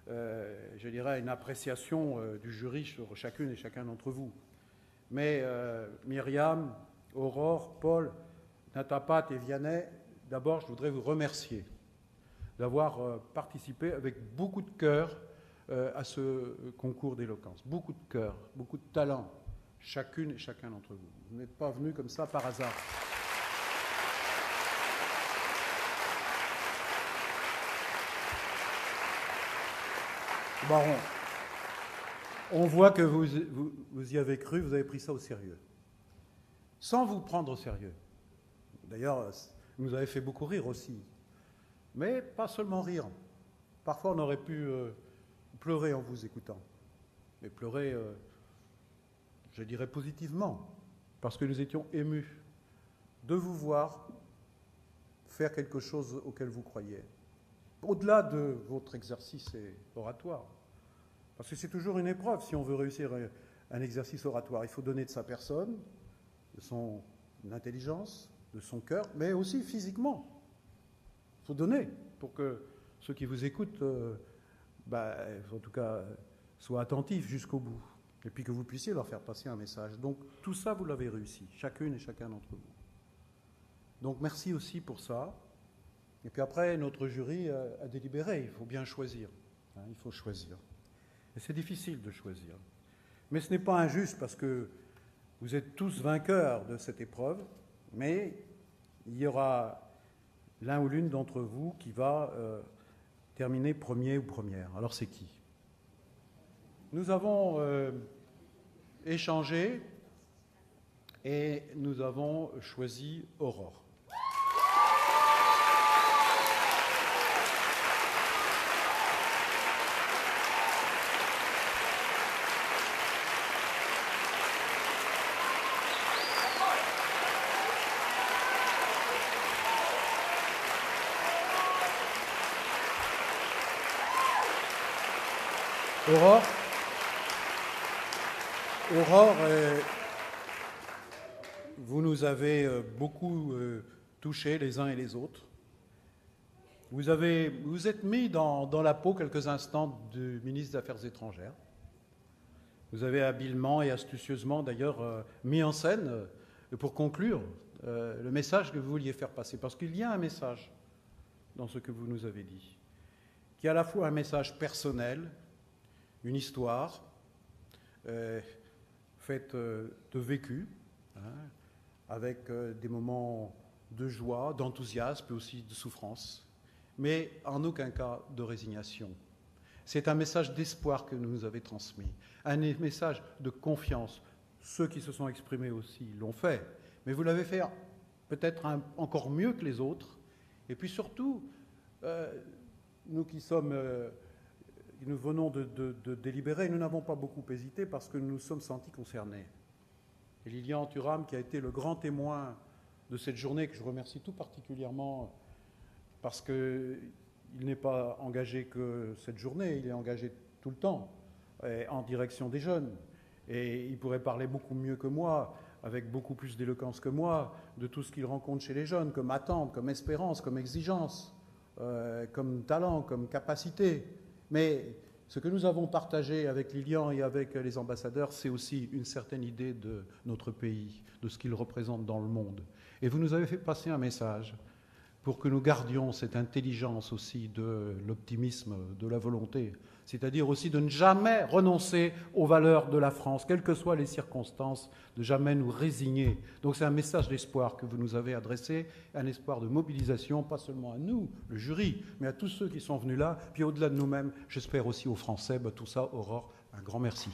[SPEAKER 10] je dirais, une appréciation du jury sur chacune et chacun d'entre vous. Mais Myriam, Aurore, Paul, Natapat et Vianney, d'abord je voudrais vous remercier d'avoir participé avec beaucoup de cœur à ce concours d'éloquence. Beaucoup de cœur, beaucoup de talent, chacune et chacun d'entre vous. Vous n'êtes pas venus comme ça par hasard. Bon, on voit que vous y avez cru, vous avez pris ça au sérieux. Sans vous prendre au sérieux. D'ailleurs, vous nous avez fait beaucoup rire aussi. Mais pas seulement rire. Parfois, on aurait pu pleurer en vous écoutant. Mais pleurer, je dirais positivement, parce que nous étions émus de vous voir faire quelque chose auquel vous croyez. Au-delà de votre exercice oratoire. Parce que c'est toujours une épreuve si on veut réussir un exercice oratoire. Il faut donner de sa personne, de son intelligence, de son cœur, mais aussi physiquement. Il faut donner pour que ceux qui vous écoutent, en tout cas, soient attentifs jusqu'au bout. Et puis que vous puissiez leur faire passer un message. Donc tout ça, vous l'avez réussi, chacune et chacun d'entre vous. Donc merci aussi pour ça. Et puis après, notre jury a délibéré. Il faut bien choisir. Il faut choisir. Et c'est difficile de choisir. Mais ce n'est pas injuste parce que vous êtes tous vainqueurs de cette épreuve, mais il y aura l'un ou l'une d'entre vous qui va terminer premier ou première. Alors c'est qui? Nous avons échangé et nous avons choisi Aurore. Aurore, vous nous avez beaucoup touchés les uns et les autres. Vous êtes mis dans la peau quelques instants du ministre des Affaires étrangères. Vous avez habilement et astucieusement d'ailleurs mis en scène, pour conclure, le message que vous vouliez faire passer. Parce qu'il y a un message dans ce que vous nous avez dit, qui est à la fois un message personnel, une histoire faite de vécu, avec des moments de joie, d'enthousiasme et aussi de souffrance, mais en aucun cas de résignation. C'est un message d'espoir que vous nous avez transmis, un message de confiance. Ceux qui se sont exprimés aussi l'ont fait, mais vous l'avez fait peut-être encore mieux que les autres. Et puis surtout, nous qui sommes... nous venons de délibérer, nous n'avons pas beaucoup hésité parce que nous nous sommes sentis concernés. Et Lilian Thuram, qui a été le grand témoin de cette journée, que je remercie tout particulièrement parce qu'il n'est pas engagé que cette journée, il est engagé tout le temps en direction des jeunes. Et il pourrait parler beaucoup mieux que moi, avec beaucoup plus d'éloquence que moi, de tout ce qu'il rencontre chez les jeunes, comme attente, comme espérance, comme exigence, comme talent, comme capacité. Mais ce que nous avons partagé avec Lilian et avec les ambassadeurs, c'est aussi une certaine idée de notre pays, de ce qu'il représente dans le monde. Et vous nous avez fait passer un message pour que nous gardions cette intelligence aussi de l'optimisme, de la volonté, c'est-à-dire aussi de ne jamais renoncer aux valeurs de la France, quelles que soient les circonstances, de jamais nous résigner. Donc c'est un message d'espoir que vous nous avez adressé, un espoir de mobilisation, pas seulement à nous, le jury, mais à tous ceux qui sont venus là, puis au-delà de nous-mêmes, j'espère aussi aux Français. Tout ça, Aurore, un grand merci.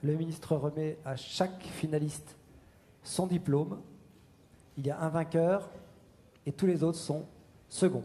[SPEAKER 1] Le ministre remet à chaque finaliste son diplôme. Il y a un vainqueur et tous les autres sont seconds.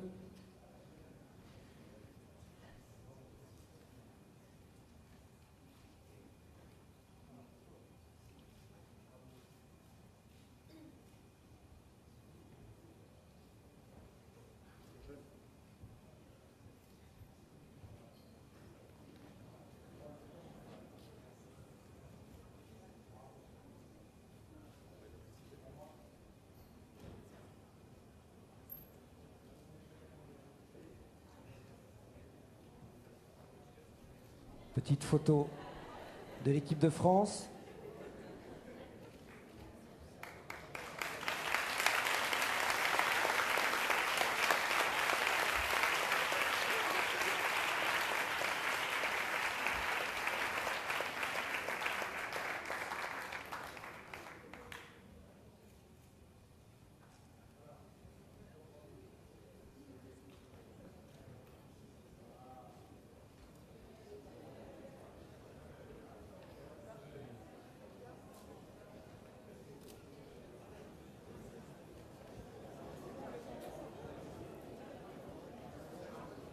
[SPEAKER 1] Petite photo de l'équipe de France.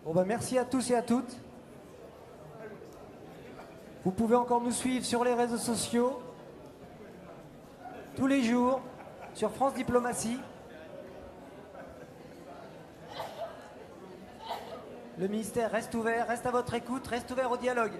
[SPEAKER 1] Bon ben merci à tous et à toutes. Vous pouvez encore nous suivre sur les réseaux sociaux, tous les jours, sur France Diplomatie. Le ministère reste ouvert, reste à votre écoute, reste ouvert au dialogue.